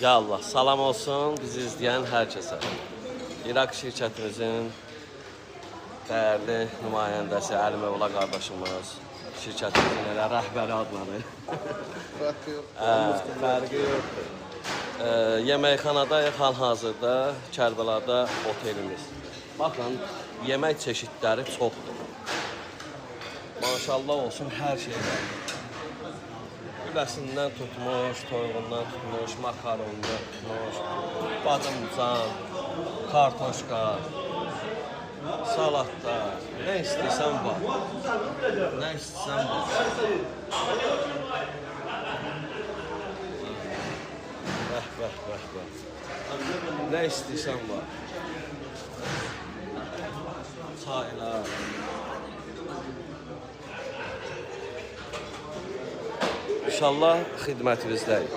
Ya Allah, salam olsun bizi izleyen herkese. İraq şirkətimizin değerli nümayəndəsi Əlimov qardaşımız, şirkətimizin elə rəhbəri adları. Fərqi yoxdur. Yeməkxanadayıq hal-hazırda, Kərbəlada otelimiz. Baxın, yemək çeşidləri çoxdur. Maşallah olsun, hər şey var. Güləsindən tutmuş, toyuğundan tutmuş, makaronundan tutmuş, bacımcan, kartoşka, salatda, nə istəyirsən var. Nə istəyirsən var. Bəh. Nə istəyirsən var. Çaylar. İnşallah xidmətinizdəyik.